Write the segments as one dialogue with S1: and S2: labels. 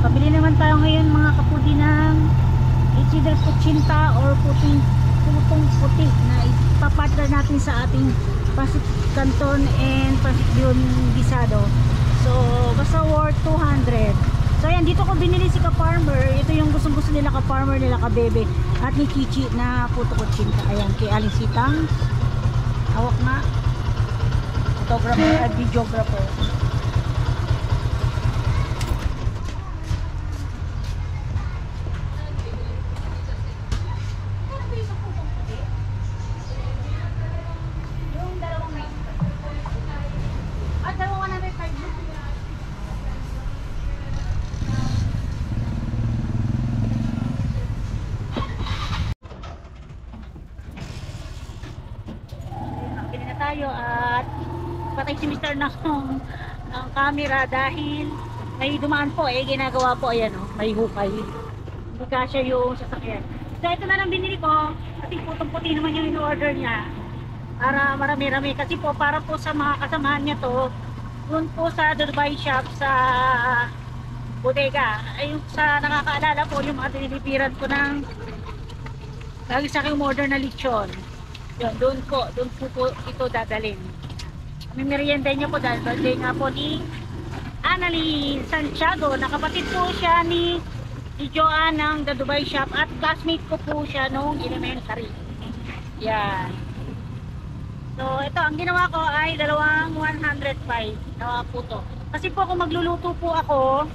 S1: Pabili naman tayo ngayon mga kapudi ng it's either kutsinta or putong puti na ipapartner natin sa ating pancit canton and pancit bihon gisado. So basta worth 200. So ayan, dito ko binili si ka-farmer. Ito yung gustong-gusto nila ka-farmer, nila ka-bebe at ni Chichi na puto kutsinta. Ayan, kay Aling Sitang. Hawak nga. Photographer at videographer. Tayo at patay si Mr. ng camera dahil may dumaan po ginagawa po, ayan may hukay, hindi kasya yung sasakyan. So ito na lang binili ko kasi putong puti naman yung in-order niya para marami-rami kasi po para po sa mga kasamahan niya to doon po sa Dubai shop sa bodega. Ayun sa nakakaalala po yung mga dinilipiran ko ng lagi sa aking order na lechon. Yun, doon po ito dadalhin. May merienda niya po dahil birthday nga po ni Annalyn Santiago, na kapatid po siya ni Joanne ng The Dubai Shop at classmate ko po siya nung elementary. Yan. So ito, ang ginawa ko ay dalawang 105 na puto. Kasi po kung magluluto po ako,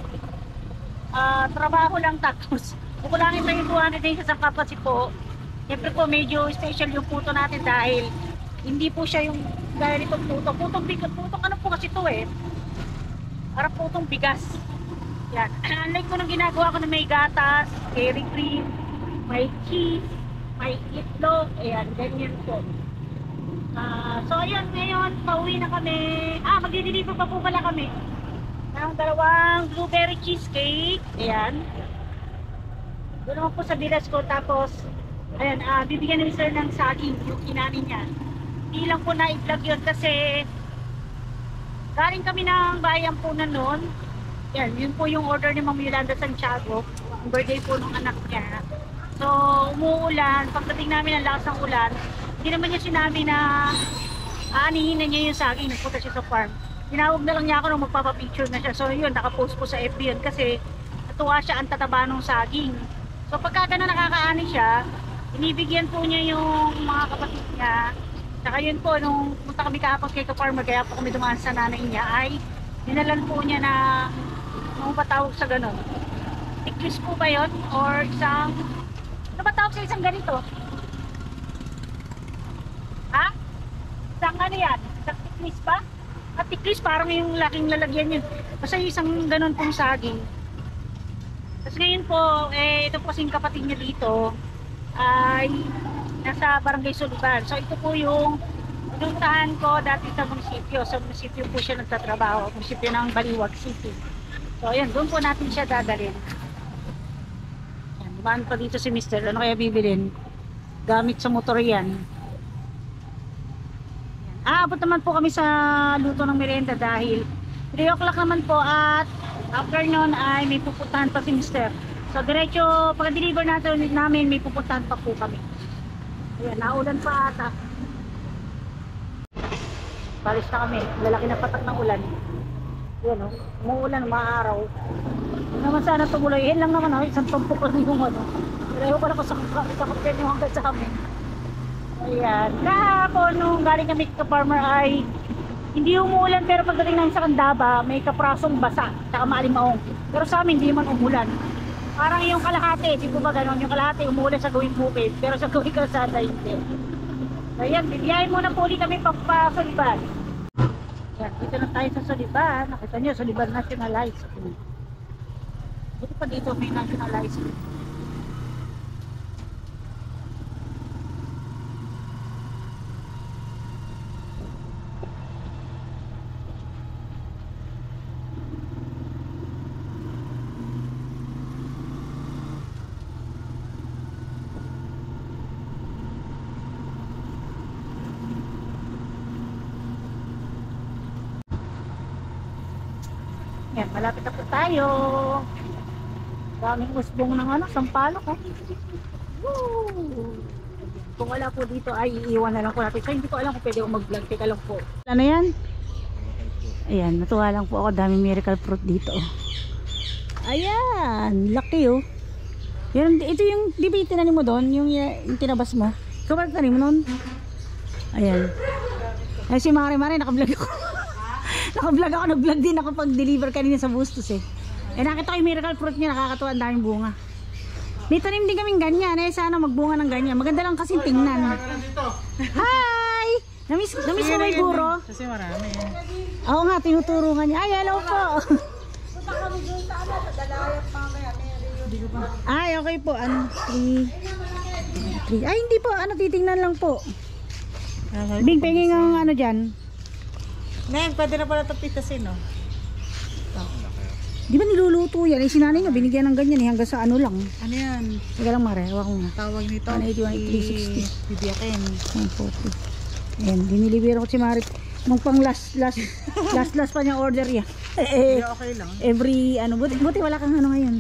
S1: trabaho lang tapos kukulangin pa yung 200 din sa kapatid po. Siyempre po medyo special yung puto natin dahil hindi po siya yung gaya nitong puto. Putong bigas, putong ano po kasi ito para putong bigas. Yan. Unlike ko nung ginagawa ko na may gatas, dairy cream, may cheese, may itlog, ayan, ganyan po. So ayan, ngayon pauwi na kami. Magdi-deliver pa po pala kami ng dalawang blueberry cheesecake. Ayan. Doon naman po sa bilas ko, tapos ayan, bibigyan ni Mr. ng saging yung kinanin niya. Hindi lang po na-vlog yun kasi galing kami ng bayan po na noon. Yan, yun po yung order ni Ma'am Yolanda Santiago. Ang birthday po ng anak niya. So, umuulan. Pagdating namin ang lakas ng ulan, hindi naman niya sinabi na aanihin na niya yung saging. Nagpunta siya sa farm. Tinawag na lang niya ako nung magpapapicture na siya. So, yun, nakapost po sa FB yun kasi natuwa siya ang tataba ng saging. So, pagka gano'n nakakaani siya, inibigyan po niya yung mga kapatid niya. Saka yun po, nung punta kami kahapon kay ka-farmer, kaya po kami dumaan sa nanay niya, ay dinalan po niya na ano ba tawag sa gano'n? Tiklis po ba yun? Or isang, ano ba tawag sa isang ganito? Ha? Isang ano yan? Isang tiklis ba? At tiklis parang yung laking lalagyan yun. Basta yung isang gano'n pong saging. Tapos ngayon po, ito po kasing kapatid niya dito ay nasa Barangay Suliban. So ito po yung pinuntahan ko dati sa munisipyo. Sa munisipyo po siya nagtatrabaho, munisipyo ng Baliwag City. So ayan, doon po natin siya dadalhin. Ayan, dumaan pa dito si Mr. Ano kaya bibilin? Gamit sa motor yan. Abot naman po kami sa luto ng merienda dahil 3 o'clock naman po at after nun ay may pupuntahan pa si Mr. So diretso pagka-deliver namin may pupuntahan pa po kami. Ayan, naulan pa ata. Palis na kami, lalaki na patak ng ulan. Ayan umuulan, maaraw. Hindi naman sana tumuloy, yan lang naman isang tumpok lang yung pero pala ko sa kapatid yung hanggang sa amin. Ayan, kahapon nung galing kami ka-farmer ay hindi umuulan, pero pagdating namin sa Candaba may kaprasong basa at maalimaong. Pero sa amin hindi man umulan. Parang yung kalahati, di po ba ganon? Yung kalahati umuulan sa gawing bukid, pero sa gawing kalsada hindi. Ayan, bibiyahin muna po ulit kami Suliban. Ayan, dito na tayo sa Suliban. Nakita nyo, Suliban nationalized. Buti pa dito may nationalized. Yan, malapit na po tayo. Daming usbong ng ano, sampalok oh. Woo! Kung wala po dito ay iiwan na lang po natin. So hindi ko alam kung pwede akong mag-vlog. Teka lang po. Ano yan? Ayan, natuwa lang po ako. Daming miracle fruit dito. Ayan, laki oh. Yan, ito yung, di ba yung tinanim mo doon? Yung tinabas mo? Ikaw ba tinanim mo noon? Ayan. Ay si Mare, naka-vlog ako. Naka-vlog ako, nag-vlog din ako pag-deliver kanina sa Bustos eh. Eh nakita ko yung miracle fruit niya, nakakatuwa, ang daming bunga. May tanim din kaming ganyan, eh sana magbunga ng ganyan. Maganda lang kasi tingnan. Hi! Namiss mo ba yung guro?
S2: Kasi marami.
S1: Oo nga, tinuturo nga niya. Ay, hello po!
S3: Punta kami doon sa ano, sa Dalayat mamaya.
S1: Ay, okay po. Ano? 3. Ay, hindi po. Ano, titingnan lang po. Bing, penging ang ano dyan.
S2: Nen, pwede na pala ito pitasin, no?
S1: Di ba niluluto yan? Eh, sinanay nga, binigyan ng ganyan eh, hanggang sa ano lang.
S2: Ano yan?
S1: Sige lang, Mare. Hawak ko nga.
S2: Tawag nito?
S1: 180, 160.
S2: Bibiyakin.
S1: 140. Ayan, dinilibero ko si Mare. Nung pang last pa niyang order yan.
S2: Okay lang.
S1: Every, ano, buti wala kang ano ngayon.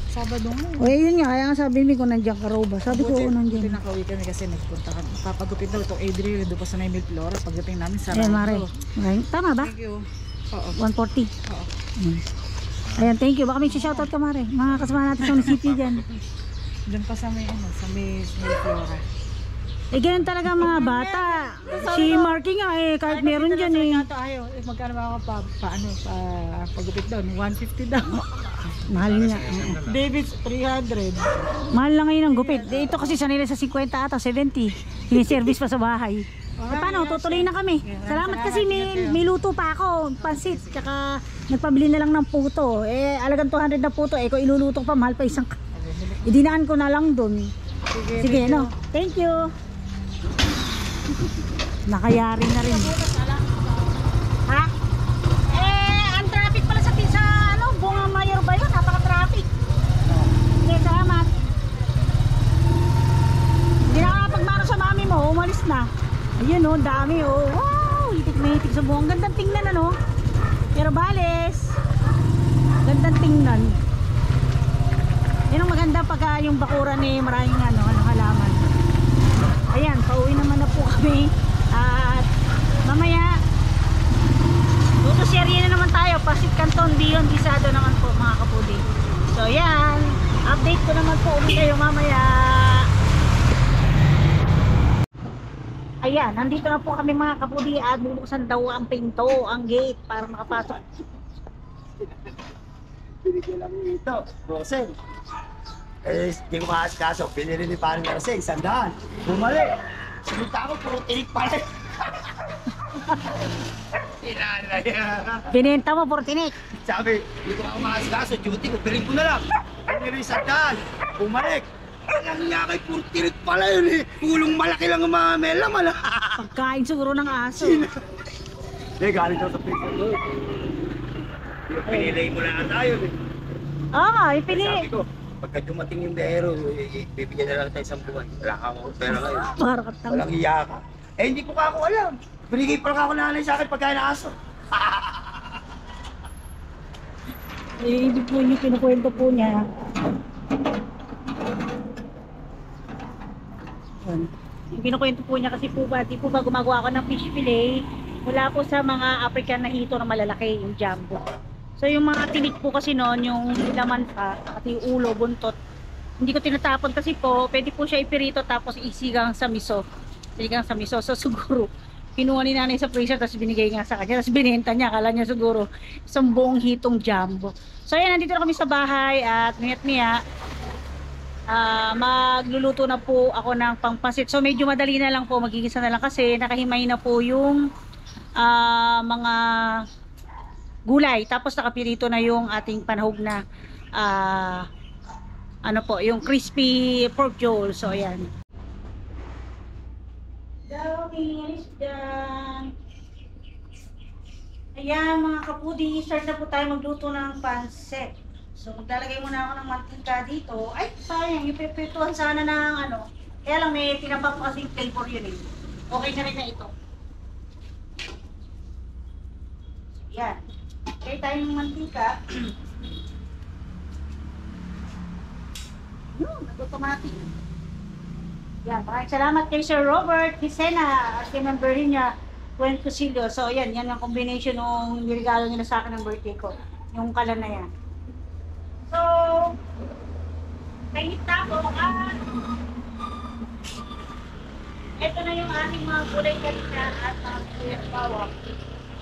S2: Sabado mo.
S1: O, yun nga, kaya nga sabi ko nandiyan ka raw ba? Sabi ko,
S2: Buti
S1: nandiyan.
S2: nakauwi kami kasi nagpunta kami. Papagupit daw itong Adriel doon pa sa Naimil Flora. Pagdating namin sa
S1: Ayan, Mare. Tama ba?
S2: Thank you. Oo.
S1: 140.
S2: Oo.
S1: Ayan, thank you. Baka may shoutout ka, Mare. Mga kasama natin sa munisipyo dyan.
S2: Diyan pa sa may, ano, sa may Flora.
S1: Eh, ganyan talaga mga bata. Si Marky nga eh, kahit meron dyan eh.
S2: Ayaw, magkano ba ako pagupit doon? 150 daw.
S1: Mahal nga.
S2: David's 300.
S1: Mahal lang ngayon ang gupit. Eh, ito kasi sanay na sa 50 ata, 70. Siniservice pa sa bahay. Eh, paano? Tutuloy na kami. Salamat kasi may luto pa ako. Pansit. Tsaka nagpabili na lang ng puto. Eh, alagang 200 na puto. Eh, kung iluluto pa, mahal pa isang. Idinaan ko na lang dun. Sige, no? Thank you. Nakayari na rin. Ha? Eh, ang traffic pala sa ano, Bunga Mayor ba yun? Napaka-traffic. Sige, salamat. Hindi na nakapagmano sa mami mo, umalis na. Ayun oh, dami oh. Wow, hitik na hitik sa buong. Gandang tingnan ano. Pero bales. Gandang tingnan. Yan ang maganda pagka yung bakuran eh, maraming ano halaman. Ayan, pauwi naman na po kami. At mamaya Luto serye na naman tayo. Pasit Canton, Dion, Gisado naman po mga kapudi. So yan, update ko naman po ulit kayo mamaya. Ayan, nandito na po kami mga kapudi at bubuksan daw ang pinto, ang gate para makapasok.
S3: Binigyan lang ito, Rosel. Eh, hindi ko kaso, pinili ni Paring Rosel, 100. Bumalik. Sinita ko, puro tinik pala.
S1: Binenta mo, Portinik.
S3: Sabi, hindi ko ako makasikaso, duty ko, piling ko na lang. Pinili 100. Bumalik. Alam niya kay puro tinik pala yun eh. Pulong malaki lang ang mga melaman.
S1: Pagkain siguro ng aso.
S3: Hindi, galing daw sa prison doon. Pinili mo na tayo eh.
S1: Oo nga,
S3: Sabi
S1: ipinili.
S3: ko, pagka dumating yung behero, bibigyan na lang tayo 1 buwan. Wala kang pera ngayon.
S1: Para katang.
S3: Walang iya ka. Eh, hindi ko pa ako alam. Binigay pa lang ako nanay sa akin pagkain ng aso.
S1: Eh, hindi po niyo kinukwento po niya. Yung kinukwento po niya kasi po ba, di po ba gumagawa ako ng fish fillet mula po sa mga African na hito na malalaki, yung jumbo. So yung mga tinik po kasi noon, yung laman pa, at yung ulo, buntot, hindi ko tinatapon kasi po, pwede po siya ipirito tapos isigang sa miso. Isigang sa miso. So siguro, kinuha ni nanay sa freezer tapos binigay nga sa kanya, tapos binenta niya, akala niya siguro isang buong hitong jumbo. So ayan, nandito na kami sa bahay at miya magluluto na po ako ng pangpasit. So medyo madali na lang po, magigisa na lang kasi nakahimay na po yung mga gulay. Tapos nakapirito na yung ating panahog na ano po, yung crispy pork jowl. So ayan. Dawis dyan. Ayan mga kapudi, start na po tayo magluto ng pansit. So maglalagay muna ako ng mantika dito. Ay sayang, ipiprituhan sana ng ano. Kaya lang may tinabak ko kasi flavor yun eh. Okay na rin na ito. So, yan. Okay tayo ng mantika. Yun, nag-automatic. Yan, maraming salamat kay Sir Robert Hisena at kay member niya, Gwen Cusillo. So, yan ang combination ng niregalo nila sa akin ng birthday ko. Yung kalan na yan. So, kahit ako, ito na yung ating mga gulay kanina at mga gulay bawang.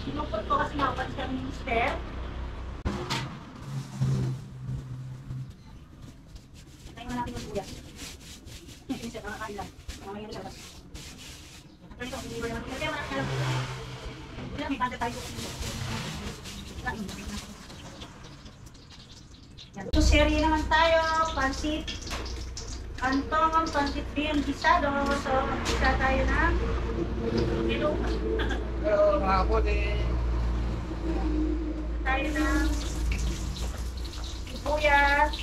S1: Sinupot ko kasi mapansin kami yung step. Tayo natin yung buya. Isa na kailan. Mamaya na labas. At ito, hindi ba naman. Kaya wala ka lang. Wala, may banda tayo. Yan. So, serye naman tayo. Pansit. Kantong, pansit bean, gisado. So, isa tayo ng menu.
S3: Pero mga kapatid,
S1: Tayo ng sibuyas.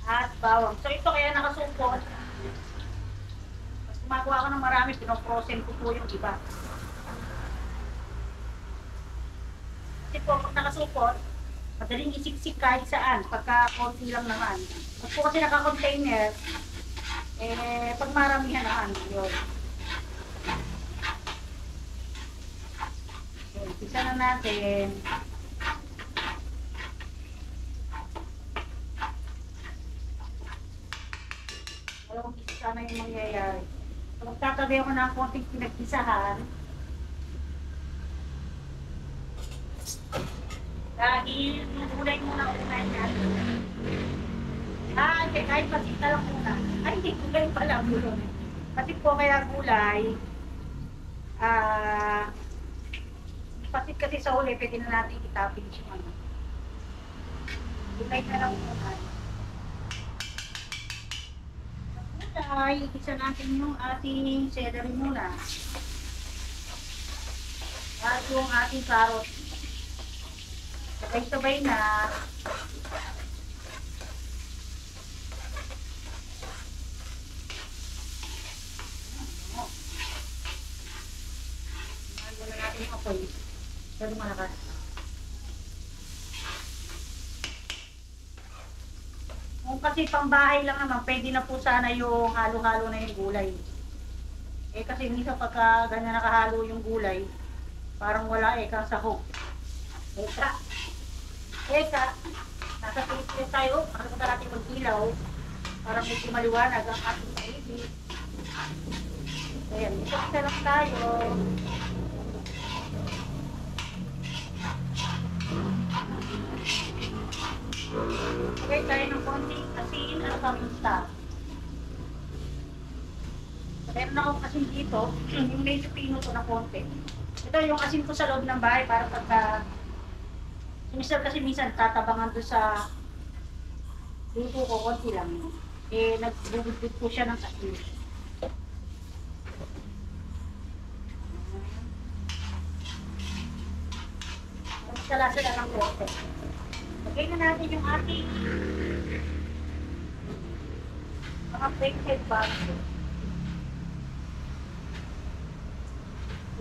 S1: At bawang. So ito kaya nakasupot. Mas gumagawa ko ng marami, pinoprosen ko po yung iba. Kasi po, pag nakasupot, madaling isiksik kahit saan, pagka konti lang naman. Pag po kasi naka-container, pag maramihan naman, yun. Okay, isa na natin. Alam kong isa na yung mangyayari. So, magtatabi ako ng konting pinagpisahan. Dahil yung gulay muna unahin natin. Kahit pasita lang muna. Ay, hindi gulay pala gulay. Kasi po kaya gulay, pasit kasi sa huli, pwede na natin itapin siya. Gulay na lang muna. Gulay, isa natin yung ating celery muna. At yung ating carrot. Sabay-sabay na. Mahal na natin yung apoy. Pero malakas. Kung kasi pambahay lang naman, pwede na po sana yung halo-halo na yung gulay. Kasi minsan pagka ganyan nakahalo yung gulay, parang wala kang sahog. Eka, nasa Facebook tayo, makalimutan natin mag-ilaw para medyo maliwanag ang ating paligid. Ayan, isa lang tayo. Okay, tayo ng konting asin at paminta. Meron akong asin dito, yung medyo pinuto na konti. Ito yung asin ko sa loob ng bahay para pagka minsan kasi minsan tatabangan doon sa luto ko, konti lang. Nagbubudbud po siya ng asin. Magsalasa na ng konti. Lagay na natin yung ating mga baked bags.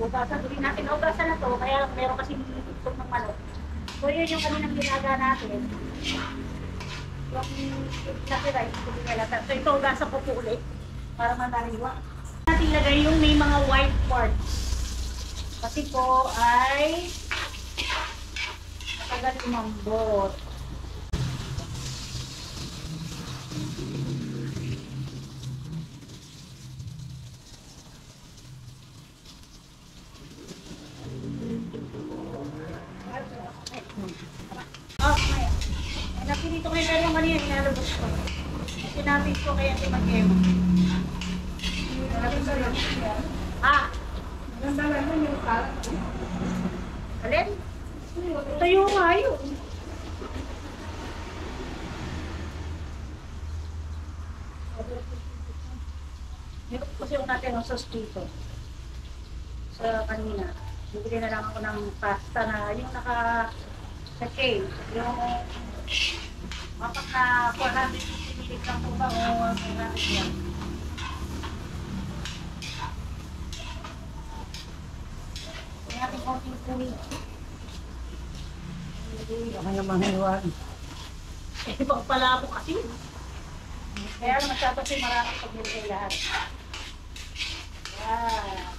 S1: Ugasan din natin. Ugasan na to, kaya meron kasi nilitog ng manok. So yun yung kaninang ginaga natin. Yung natira, ito binalata. So ito, ugasan ko po ulit para manariwa. Natin lagay yung may mga white parts. Kasi po ay matagal umambot. Napilito ko yung yung kanina, inalabas ko. Sinabit ko kaya si Mag-Ema. Nandalan mo yung kalat. Alin? Ito yung ngayon. Meron kasi yung natin ng sauce dito. Sa kanina. Bibili na lang ako ng pasta na yung naka-sachet. Yung mapak na 450 ml lang po ba o 400 yan? uwi.
S3: Kami naman ngayon.
S1: Eh, ibang palabo kasi. Kaya masyado kasi marami pag nilagay lahat. Yan.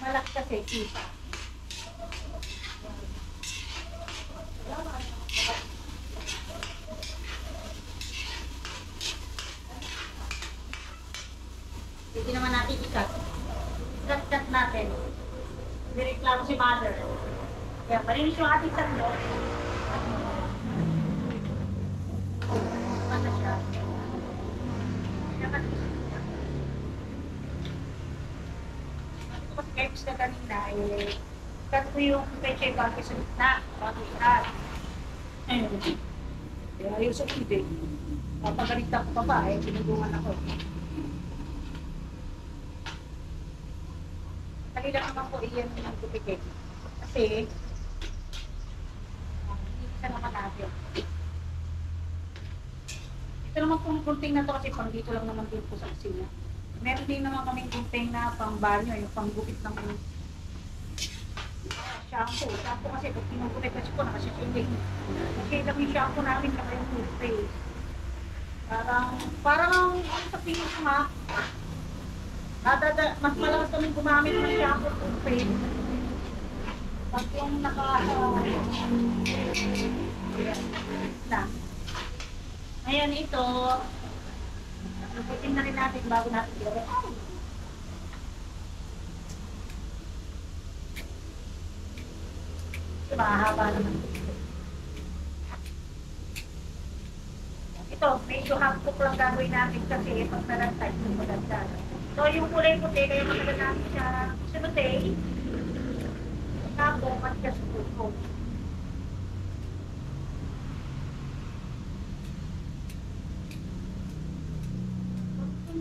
S1: Malaki kasi, kita. Hindi naman natin ikat. Ikat-kat natin. Nireklamo si mother. Kaya parinis yung ating tatlo. Ano siya? Kasi kahit na kanina, cut ko yung peche bago sa gitna. Bago ikat. Ayun. Kaya ayun sa hindi. Papagalit ako pa ba, pinulungan ako. Kanila naman po iyan ang tupikit. Kasi, hindi siya naman natin. Ito naman pong kunting na to kasi pang dito lang naman din po sa kusina. Meron din naman kaming kunting na pang banyo, yung pang gupit ng shampoo. Shampoo kasi pag pinugupit kasi po nakasisilig. Okay lang yung shampoo namin na yung toothpaste. Parang sa pinis ma, mas malakas kami gumamit ng shampoo toothpaste. Pag yung na. Ngayon ito, lupitin na rin natin bago natin ilagay. Mahaba naman. Ito, medyo half-cook lang gagawin natin kasi pag narantay, yung maganda. So yung kulay puti, kaya matagal natin siya sinutay. Tapos, matgas puto.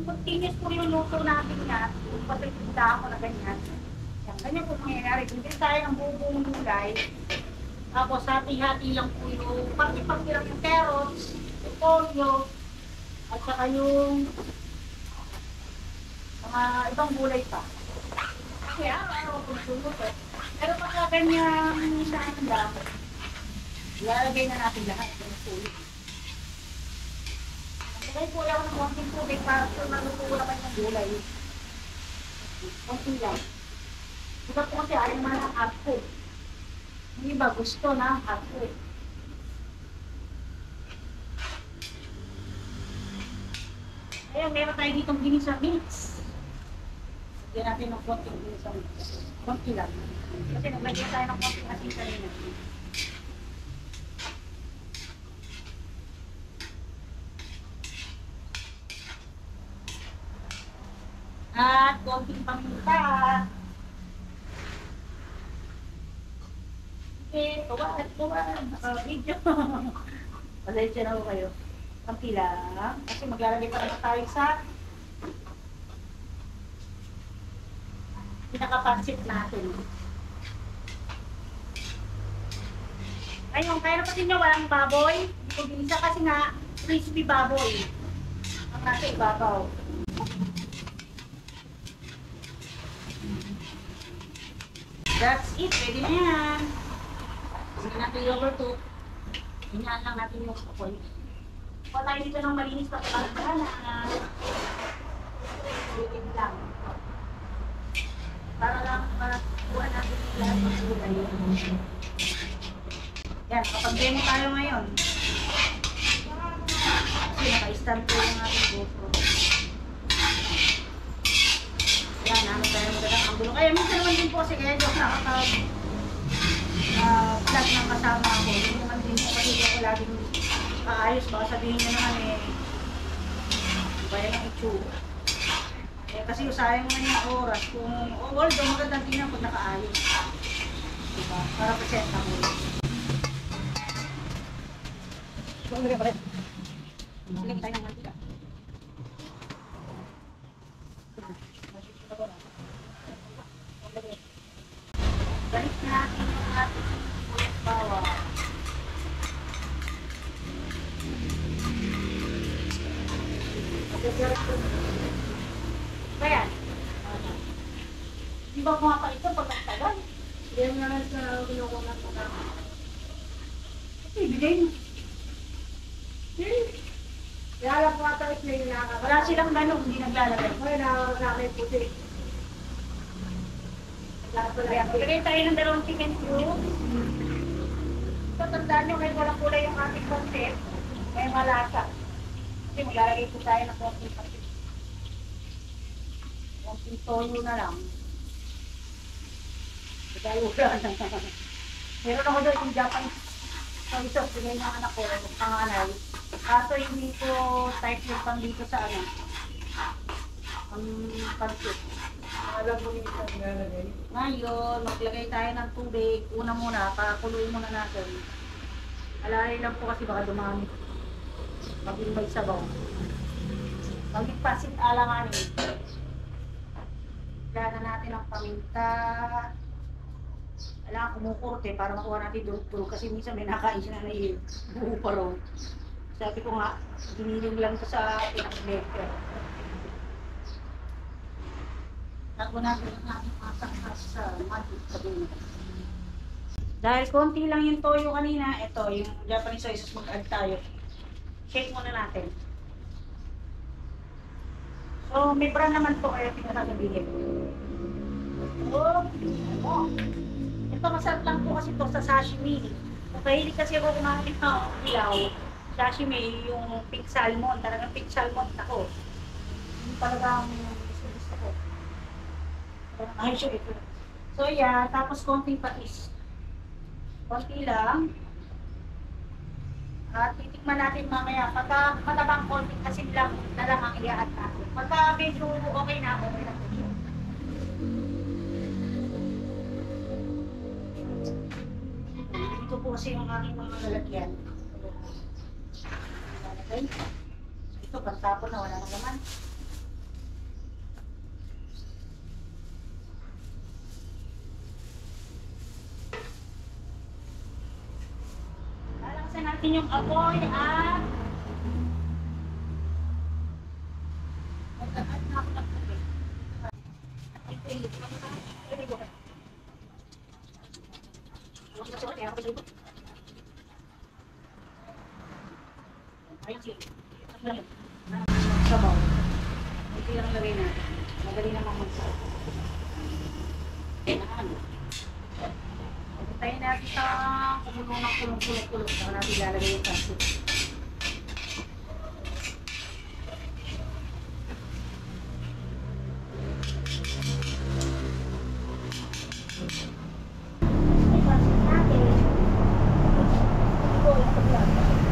S1: Continuous po yung luto natin yan. Kung patagpunta ako na ganyan. Yan, ganyan po mangyayari. Hindi tayo ng buong gulay. Tapos hati-hati lang po yung parti-parti lang yung carrots, yung pollo, at saka yung mga ibang gulay pa. Kaya ano po naguluto. Pero pagka ganyang saan lang, ilalagay na natin lahat ng sulit. Kaya po ako ng konting tubig para sure maluto naman yung gulay. Konting lang. Iba po kasi ayaw naman ang hot food. Yung iba gusto na hot food. Ayun, meron tayo ditong ginisa mix. Lagyan natin ng konting ginisa mix. Konti lang. Kasi naglagyan tayo ng konting asin kanina. At konting paminta. Okay, tuwan. Naka-video. Pasensya na ko kayo. Konti lang. Kasi maglalagay pa naman tayo sa pinaka-pansit natin. Ayun, kaya napasin nyo walang baboy. Kung isa kasi nga, crispy baboy. Ang nasa ibabaw. That's it. Pwede na yan. Sige natin yung overcook. Hinaan lang natin yung kapon. Kuha tayo dito ng malinis na pagkakalaan. Ulitin lang. Para lang, para kuha natin yung lahat ng gulay. Yan, kapag-demo tayo ngayon. Kasi naka-stand po yung ating GoPro. Yan, namin tayo magandang anggulo. Kaya minsan naman din po kasi kaya Diyos nakaka-vlog ng kasama ako. Hindi naman din po kasi ako laging kaayos. Baka sabihin nyo naman kaya ng itsura. Kasi sayang naman yung oras. Kung although magandang tingnan pag nakaayos. Diba? Para presentable. Kung hindi pa rin. Lagyan tayo ng mantika. Balik natin yung ating ulit bawang. Di ba mga pa ito pag nagtagal?
S2: Yan nga lang sa kinukuha ko na.
S1: Ibigay mo.
S2: Kaya lang po ata is may nakakatawa.
S1: Wala silang ganun, hindi naglalagay.
S2: Ay, nakakakit puti.
S1: Bigay tayo ng 2 chicken cube. So, tandaan nyo, may walang kulay yung ating content. May malasa. Kasi maglalagay po tayo ng konting patis. Konting toyo na lang. Tayo wala. Meron ako doon yung Japanese soy sauce. Bigay ng anak ko, panganay. Kaso hindi ko type yung pang dito sa ano. Ang pansit.
S2: Alam mo yung isang nalagay.
S1: Ngayon, maglagay tayo ng tubig. Una muna, pakuluin muna natin. Alay lang po kasi baka dumami. Maging may sabaw. Maging pasit alanganin. Lagyan natin ang paminta. Kailangan kumukurte para makuha natin durug-durug kasi minsan may nakain siya na buo pa ron. Sabi ko nga, giniling lang ko sa pinag-baker. Tago natin ang ating masak sa magic sa dulo. Dahil konti lang yung toyo kanina, ito yung Japanese soy sauce, mag-add tayo. Shake muna natin. So, may brand naman po kaya pinakasabihin. Oh, ano? Ito masarap lang po kasi ito sa sashimi. Kung kahilig kasi ako kumain ng ilaw, sashimi, yung pink salmon, talagang pink salmon ako. Yung talagang gusto ko. Ay, sure ito. So, yeah, tapos konting patis. Konti lang. At titikman natin mamaya. Pagka matabang konting asin lang na lang ang i-add natin. Pagka medyo okay na po siya. Dito po kasi yung aking mga lalagyan. Okay. So, ito, pagtapon na wala na naman. Lalaksan natin yung apoy at mag-add na ako ng tubig. Sabaw. Ito yung lagay natin. Madali naman magsaw. Tayo natin sa kumulo ng kulong-kulong-kulong. Saka natin lalagay yung pasit. May pasit natin.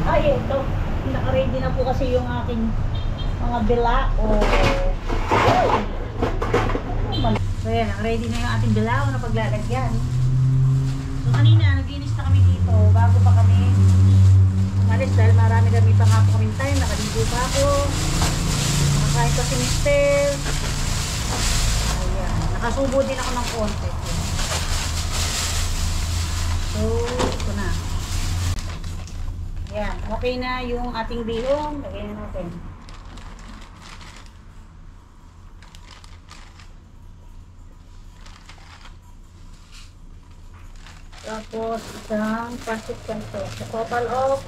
S1: Ay, ito. Naka-ready na po kasi yung aking mga bila o... So yan, ready na yung ating bilao na paglalagyan. So kanina, naglinis na kami dito bago pa kami umalis dahil marami pa nga po kaming time. Nakaligo pa ako. Nakakain pa si Mister. Ayan. Nakasubo din ako ng konti. So, ito na. Ayan. Okay na yung ating bihong. Lagyan na natin. Tapos, isang pancit canton. So, total of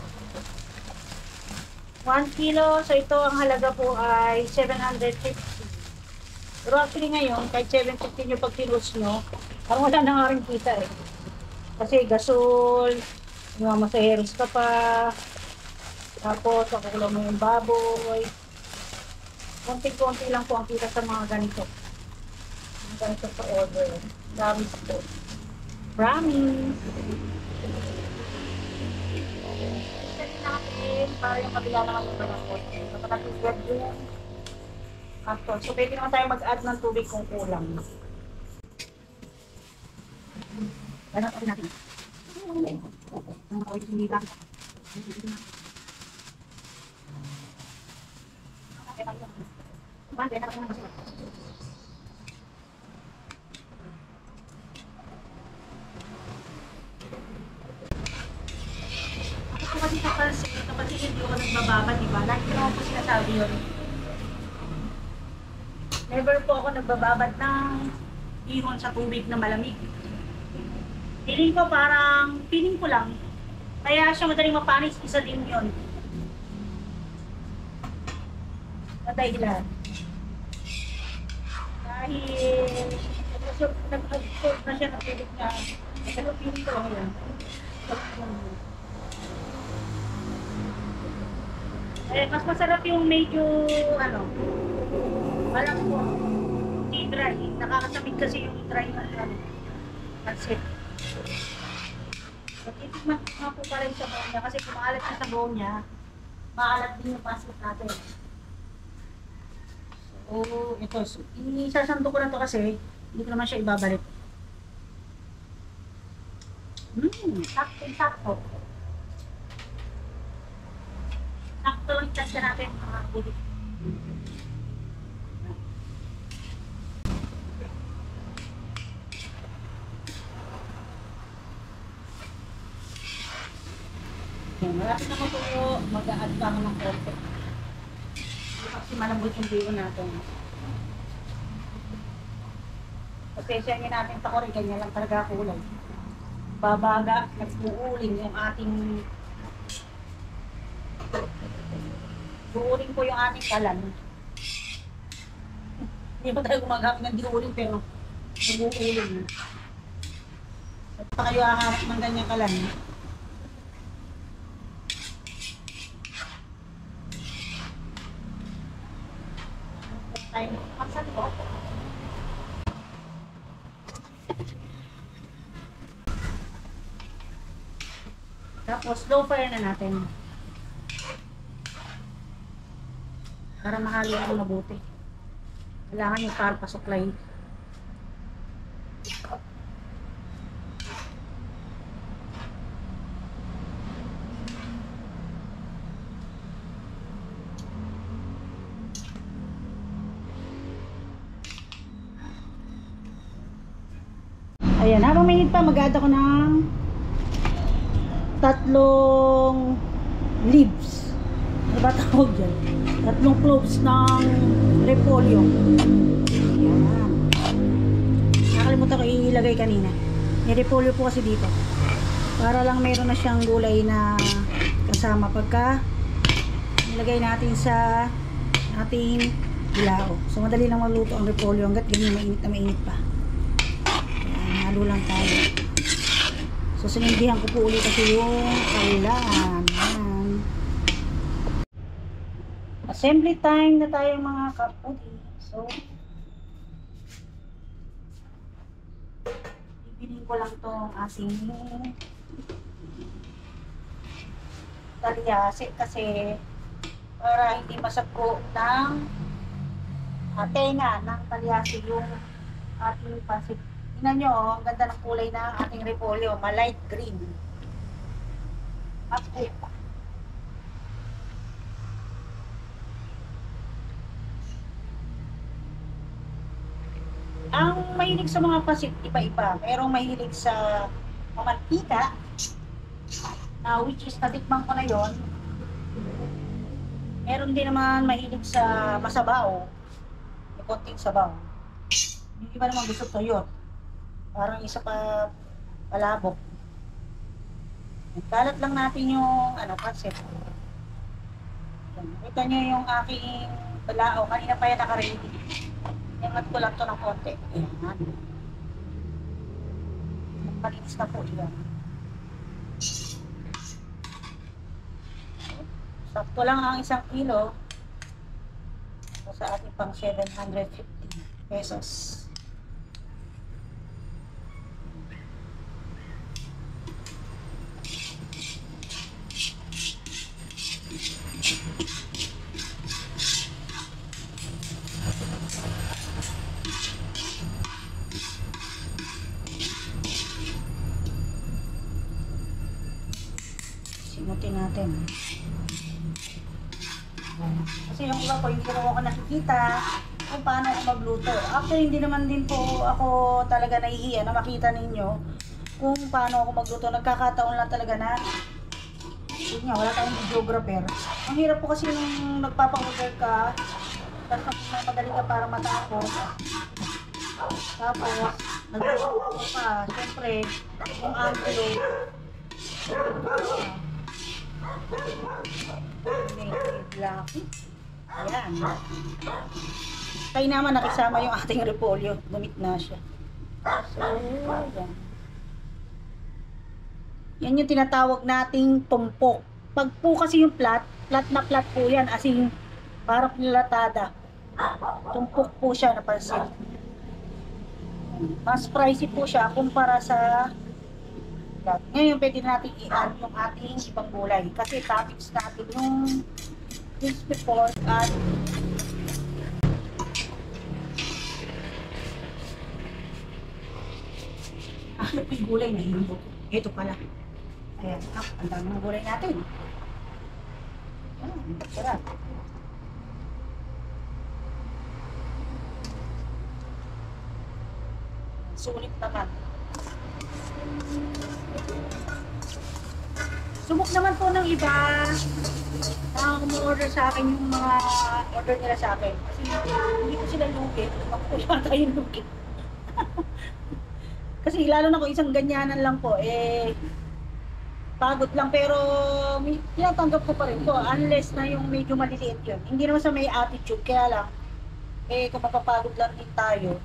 S1: 1 kilo. So, ito ang halaga po ay 750. Pero actually ngayon, kahit 750 nyo pag tinus nyo, parang wala na nga rin kita eh. Kasi gasol, yung mga masaheros ka pa, tapos kakulang mo yung baboy. Konti-konti lang po ang kita sa mga ganito. Mga ganito sa order. Dami po. Promise. Kasi natin, para yung kabila naman yung balakot. So, natin grab yung after. So, pwede naman tayo mag-add ng tubig kung kulang. Ganun pa rin natin. Ang kawit hindi lang. Bante, nakapag naman sila. Kasi kapag hindi ako nagbababa, diba? Lagi ko naman po sinasabi yun. Never po ako nagbababad ng ihon sa tubig na malamig. Feeling ko lang, kaya siya madaling mapanis, isa din yun. Na dahilan. Dahil nag-absorb na siya ng tubig na, pero feeling ko lang yan. Eh, mas masarap yung medyo, malambot. Hindi dry. Nakakasamid kasi yung dry na, pansit. So, titikman ko nga po pala yung sabaw niya kasi kung maalat yung sabaw niya, maalat din yung pansit natin. So, ito. Isasando ko na to kasi hindi ko naman siya ibabalik. Sakto. Sakto lang itagda natin mga kulit. Yan, malapit na po mag-a-add pa ako ng konti. Kasi malambot yung biyo natin. Pasensya natin sa kore, ganyan lang talaga kulay. Babaga, nag-uuling yung ating duuling po yung ating kalan. Hindi pa tayo gumagamit ng diuling pero nag-uuling. At pa kayo haharap ng ganyang kalan. Tayo, paksan po. Tapos, low fire na natin. Para mahalo ang mabuti. Kailangan yung para pasuklay. Ayan, habang mainit pa, mag-add ako ng 3 leaves. Ano ba tawag dyan? 3 cloves ng repolyo. Ayan. Nakalimutan ko ilagay kanina. May repolyo po kasi dito. Para lang meron na siyang gulay na kasama pagka nilagay natin sa ating bilao. So madali lang maluto ang repolyo hanggat ganyan mainit na mainit pa. Ayan, halo lang tayo. So, sinindihan ko po ulit kasi yung kaulan. Ayan. Assembly time na tayo mga kaputi. So, ipiling ko lang tong ating talyasi kasi para hindi masagpo ng tenga ng talyasi yung ating pansit. Tingnan nyo, ang ganda ng kulay ng ating repolyo, ma-light green. Okay. Ang mahilig sa mga pasit, iba-iba. Merong mahilig sa mamantika, na which is natikman ko na yon. Meron din naman mahilig sa masabaw, may konting sabaw. Yung iba naman gusto to yun. Parang isa pa palabok. Kalat lang natin yung pancit. Nakita nyo yung aking balao. Kanina pa yan naka-ready. Ingat ko lang to ng konti. Ayan. Malinis na po yan. Sakto lang ang 1 kilo. So, sa ating pang 750 pesos. Simutin natin. Kasi yung iba po, yung ginawa ko nakikita kung paano ako magluto. Actually, hindi naman din po ako talaga nahihiya na makita ninyo kung paano ako magluto. Nagkakataon lang talaga na yun nga, wala tayong videographer. Ang hirap po kasi nung nagpapa-order ka, tapos may madali ka para matapos. Tapos, nag-upo pa. Siyempre, yung envelope. Black. Ayan. Tayo naman nakisama yung ating repolyo. Gumit na siya. So, yan. Yan yung tinatawag nating tumpok. Pag po kasi yung plat na plat po yan. As in, parang nilatada. Tumpok po siya na pansin. Mas pricey po siya kumpara sa plat. Ngayon, pwede natin i-add yung ating ibang gulay. Kasi toppings natin yung crispy pork at yung gulay na hinubo. Ito pala. Ayan, ang dami ng gulay natin. Sarap. Sulit naman. Sumok naman po ng iba na umorder sa akin yung mga order nila sa akin. Kasi hindi ko sila lugi. Ako yata yung lugi. Kasi lalo na kung isang ganyanan lang po, pagod lang. Pero tinatanggap ko pa rin po. Unless na yung medyo maliliit yun. Hindi naman sa may attitude. Kaya lang, kung mapapagod lang din tayo,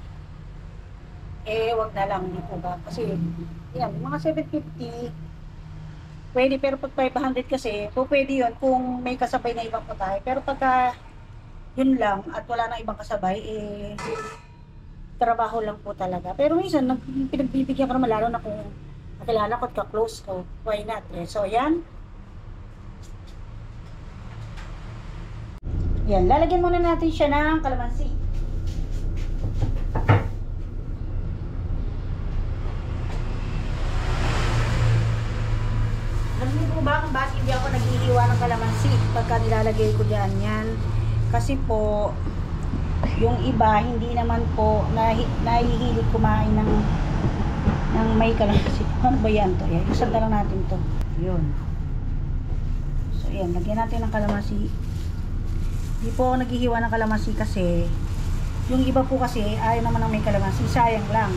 S1: wag na lang po ba? Kasi, yan, mga 750, pwede, pero pag 500 kasi, po pwede yun kung may kasabay na ibang putahe. Pero pagka yun lang at wala nang ibang kasabay, trabaho lang po talaga. Pero minsan, pinagbibigyan ko naman lalo na kung nakilala ko at ka-close ko, why not? So, yan. Yan, lalagyan muna natin siya ng kalamansi. Alam niyo po ba kung bakit hindi ako naghihiwa ng kalamansi pagka nilalagay ko dyan yan? Kasi po, yung iba hindi naman po nahihilig kumain ng may kalamansi. Ano ba yan to? Yan, isang lang natin to. Yun. So yan, lagyan natin ng kalamansi. Hindi po ako naghihiwa ng kalamansi kasi yung iba po kasi ayaw naman ng may kalamansi. Sayang lang.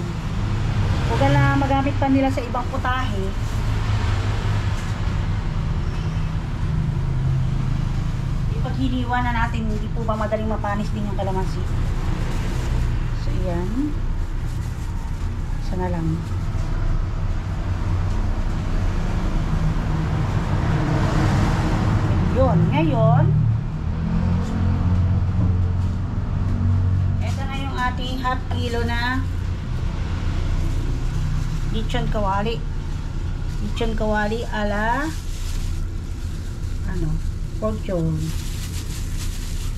S1: Huwag na magamit pa nila sa ibang putahe. Hiniwa na natin, hindi po ba madaling mapanis din yung kalamansi. So, yan. Isa na lang. Yun. Ngayon, ito na yung ating half kilo na lechon kawali. Lechon kawali ala pork chon.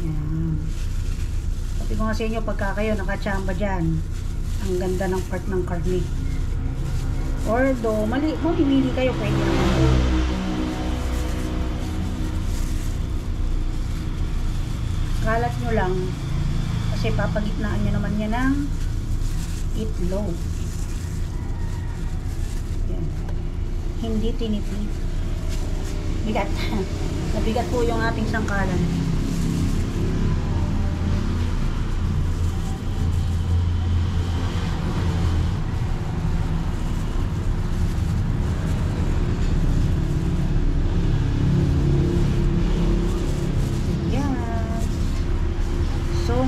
S1: Yan. Sabi ko nga sa inyo, pagka kayo nakachamba dyan, ang ganda ng part ng karne. Although, mamimili kayo, pwede naman. Kalat nyo lang, kasi papagitnaan nyo naman yan ng itlog. Yan. Hindi tinipid. Bigat. Nabigat po yung ating sangkalan.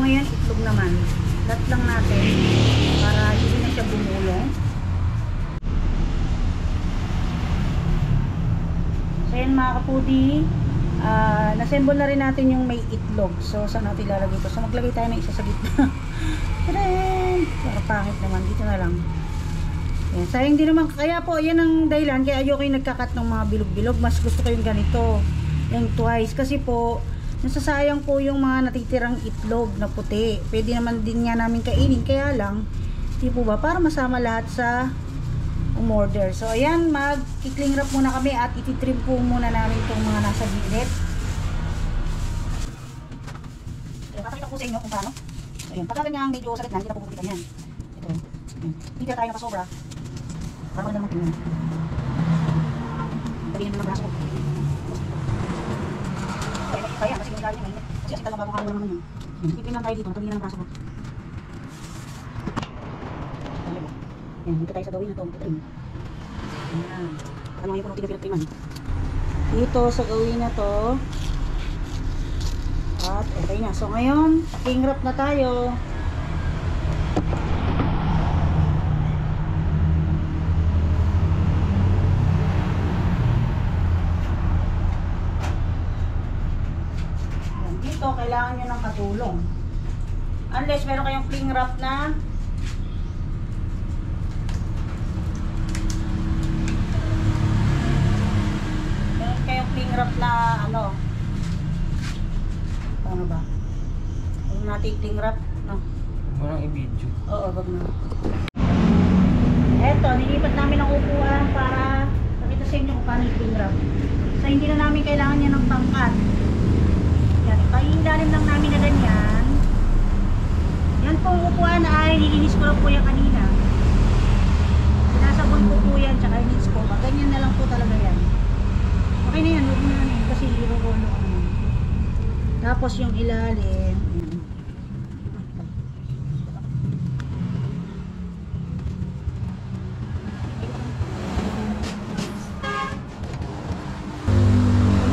S1: Ngayon itlog naman, lat lang natin para hindi na siya bumulong. So yan mga kapudi, nassemble na rin natin yung may itlog. So saan natin ilalagay ito? So maglagay tayo ng isa sa gitna. Para pangit naman, dito na lang. Yan. Sayang din naman, kaya po yan ang dahilan kaya ayoko yung nagkakat ng mga bilog-bilog. Mas gusto ko yung ganito, yung twice, kasi po nasasayang po yung mga natitirang itlog na puti. Pwede naman din nga namin kainin, kaya lang di po ba, para masama lahat sa umorder. So ayan, mag-kikling wrap muna kami at ititrim po muna namin itong mga nasa gilid. Papakita ko sa inyo kung paano. So ayan, pagka ganyan medyo sakit na, hindi na pupupitan yan. Ito, hindi ka tayo nakasobra para magandang tingnan. Paginin mo ng braso ko. Kaya kasi yung galing niya, kasi talagang bago karoon naman yun. Pipin lang tayo dito, natagin ng braso ko. Yan, dito tayo sa gawin na to. Trim. Ayan. Ano ngayon kung pinagtriman? Dito sa gawin na to. At okay na. So ngayon, king wrap na tayo. Yan, dito kailangan nyo ng katulong. Unless meron kayong cling wrap na cling wrap na ano, paano ba? Huwag natin cling wrap, no?
S2: Walang i-video.
S1: Oo, wag na. Eto, nilipat namin ang upuan para pakita sa inyo kung paano yung cling wrap. So hindi na namin kailangan niya ng pangkat. Yan, pailalim lang namin na ganyan. Yan po ang upuan ay nilinis ko lang po yan kanina. Sinasabon ko po yan, tsaka ilinis ko. Ganyan na lang po talaga yan. Okay na yan, huwag mo na yan kasi i-roll ko naman. Tapos yung ilalim, yung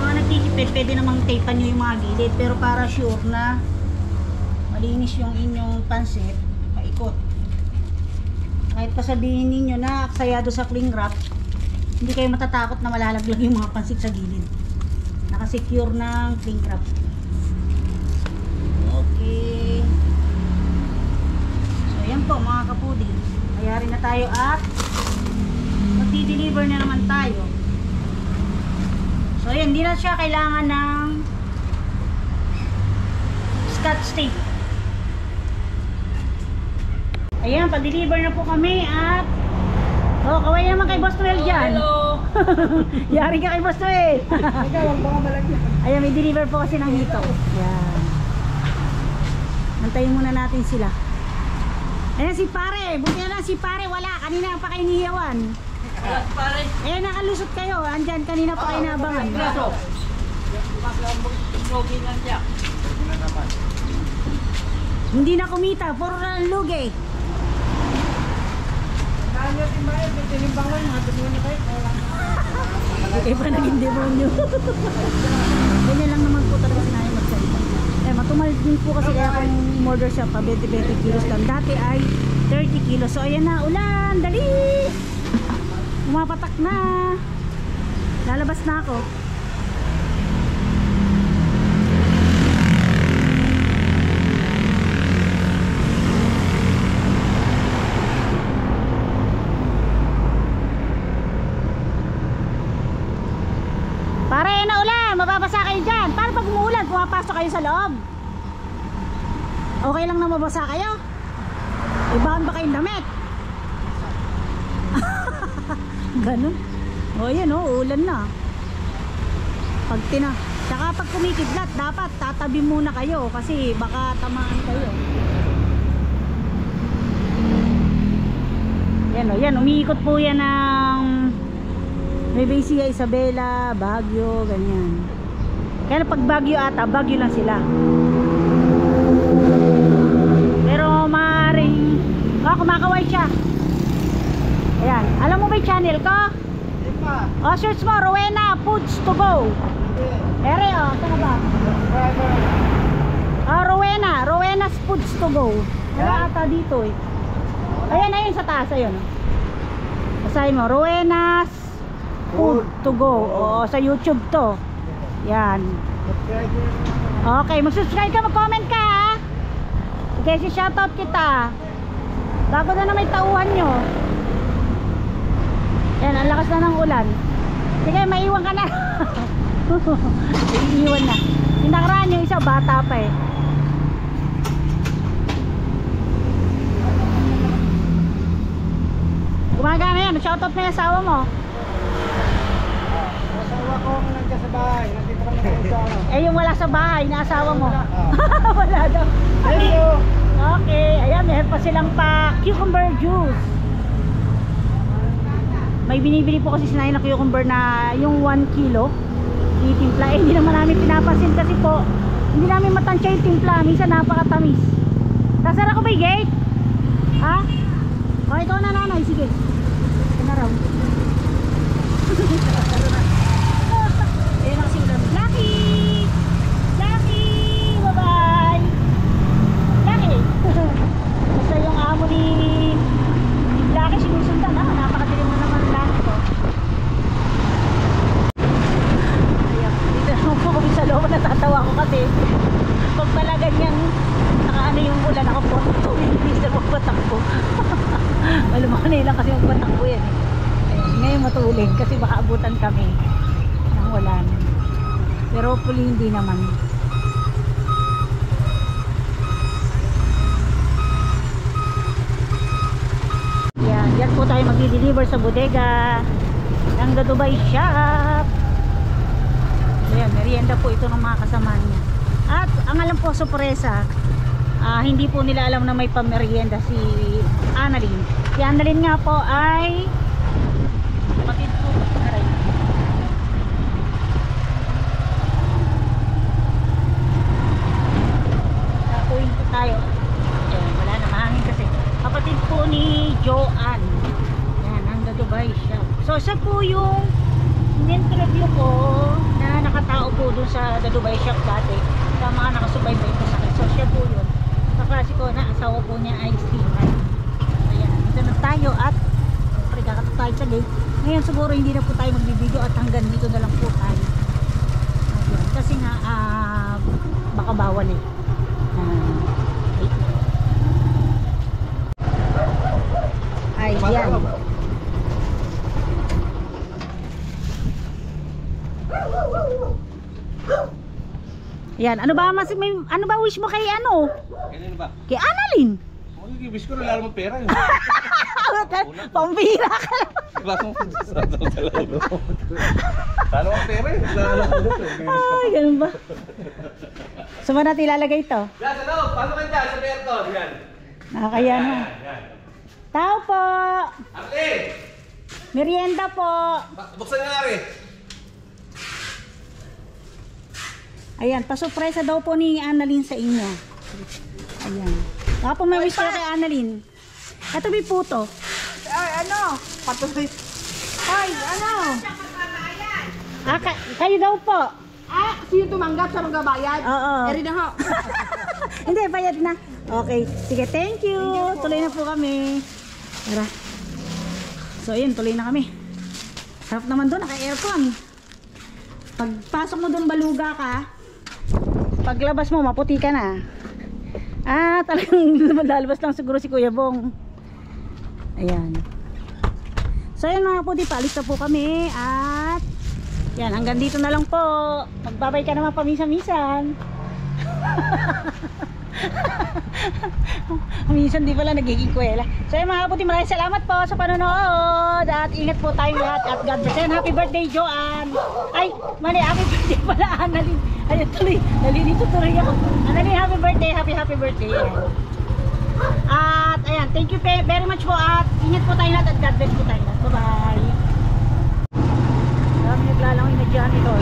S1: mga nagtitipid, pwede namang tapean nyo yung mga gilid, pero para sure na malinis yung inyong pansit, paikot. Kahit pa sabihin ninyo na aksayado sa cling wrap, hindi kayo matatakot na malalaglag yung mga pansit sa gilid. Nakasecure ng cling wrap. Okay. So yan po mga kapuding. Kayari na tayo at magdi-deliver na naman tayo. So yan, hindi na siya kailangan ng scotch tape. Ayan, pa-deliver na po kami at kaway naman kay Boss Noel dyan.
S2: Hello!
S1: Yari ka kay Boss Noel.
S2: Ikaw, ang baka malagyan.
S1: Ayan, may deliver po kasi ng hito. Ayan. Antayin muna natin sila. Ayan si pare. Buti na lang si pare. Wala. Kanina pa kayo niyawan.
S2: Pare.
S1: Ayan, nakalusot kayo. Andyan, kanina pa kayo naabangan. Hindi na kumita. Puro na lugi. Hindi pa naging demonyo. Ganyan lang naman po talaga sinayang magsalita. Eh, matumal din po kasi kaya kung order siya pa 20-20 kilos lang. Dati ay 30 kilos. So ayan na, ulan, dali! Umapatak na. Lalabas na ako. Pare na ulan, mababasa kayo dyan. Paano pag umuulan, pumapasok kayo sa loob? Okay lang na mabasa kayo? Ibahan ba kayong damit? Ganun. O yan o, ulan na. Pag tsaka pag kumikidlat, dapat tatabi muna kayo kasi baka tamaan kayo. Yan o, yan, umiikot po yan ng Nueva Ecija, Isabela, Baguio, ganyan. Kaya pag Baguio ata, Baguio lang sila. Pero maaaring kumakaway siya. Ayan, alam mo ba yung channel ko? O, search mo, Rowena Foods to Go. Ere, o, saan ba? Rowena's Foods to Go. Wala ata dito eh. Ayan, ayun sa taas, ayun. Basahin mo, Rowena's Food to Go. O, sa YouTube to. Yan. Okay, mag-subscribe ka, mag-comment ka ha. Sige, si-shoutout kita. Bago na may tauhan nyo. Yan, ang lakas na ng ulan. Sige, maiwan ka na. Iiwan na. Sinakaraan yung isa, bata pa eh. Gumagana yan, shoutout mo yung asawa mo.
S3: Asawa ko nandiyan sa bahay. Nandito kami sa ano.
S1: Eh yung wala sa bahay na asawa mo. Wala daw.
S3: Thank you.
S1: Okay, ayan, meron pa silang cucumber juice. May binibili po kasi sinayin na cucumber na yung 1 kilo itimpla. Eh, hindi naman namin pinapansin kasi po hindi namin matansya yung timpla. Minsan napakatamis. Nasara ko ba yung gate? Ha? O, ikaw na nanay, sige. Ito na raw. Ayun na kasi ulam. Lucky! Lucky! Bye-bye! Lucky! Basta yung amo ni Lucky sinusundan. Napakadilim mo naman Lucky ko. Ayan, dito naman po kami sa loob. Natatawa ko kasi pag pala ganyan, nakaano yung ulan ako po. Hindi na magpatakbo. Alam mo kanila kasi magpatakbo yan eh. Ayan, ngayon matuling kasi baka abutan kami ng ulan. Pero hopefully hindi naman. Yan, yan po tayo magdi-deliver sa bodega ng The Dubai Shop. Ayan, merienda po ito ng mga kasama niya. At ang alam po, sorpresa, hindi po nila alam na may pamerienda si Annalyn. Si Annalyn nga po ay kapatid po. Aray. Tapuin po tayo. Ayan, wala na mahangin kasi. Kapatid po ni Joanne. Yan, ang The Dubai Shop. So siya po yung in-interview ko na nakatao po dun sa The Dubai Shop dati sa mga nakasubaybay ko sa akin. So siya po yun. Kaklase ko na asawa po niya ay Steven. Ayan, dito na tayo at siyempre kakato tayo sa gate. Ngayon siguro hindi na po tayo magbibideo at hanggang dito na lang po tayo. Ayan, kasi nga baka bawal eh. Ayan. Yan, ano ba ano ba wish mo kay ano?
S3: Ganyan ba?
S1: Kay Annalyn.
S3: Wish ko na lalo mo pera.
S1: Pambira ka.
S3: Bakit mo sa lalo? Lalo mo pera.
S1: Ay, ganun ba? Saan natin ilalagay ito?
S3: Yan, sa loob. Pasok ka dyan sa Berton. Yan.
S1: Nakakaya na.
S3: Yan.
S1: Tao po.
S3: Ate!
S1: Merienda po.
S3: Buksan nga rin.
S1: Ayan, pasurpresa daw po ni Annalyn sa inyo. Ayan. Baka po may wish kayo kay Annalyn. Ito may puto.
S2: Ay, ano? Patuloy. Ay, ano?
S1: Kayo daw po.
S2: Sino tumanggap sa magbabayad?
S1: Oo.
S2: Eri na ho.
S1: Hindi, bayad na. Okay. Sige, thank you. Tuloy na po kami. Tara. So, yun, tuloy na kami. Sarap naman doon, naka-aircon. Pagpasok mo doon, baluga ka. Paglabas mo, maputi ka na. Talagang lalabas lang siguro si Kuya Bong. Ayan. So, yun mga po, di paalis na po kami. At, yan, hanggang dito na lang po. Magbabay ka naman paminsan-minsan. Minsan di pala nagiging kwela. So yun mga kaputi, maraming salamat po sa panonood. At ingat po tayong lahat. At God bless. And happy birthday Joanne. Ay, mali, happy birthday pala Annalyn. Ayun tuloy, nalilito tuloy ako. Annalyn, happy birthday, happy birthday. At ayan, thank you very much po. At ingat po tayong lahat. At God bless po tayong lahat. Bye bye. Marami naglalangoy na dyan ito.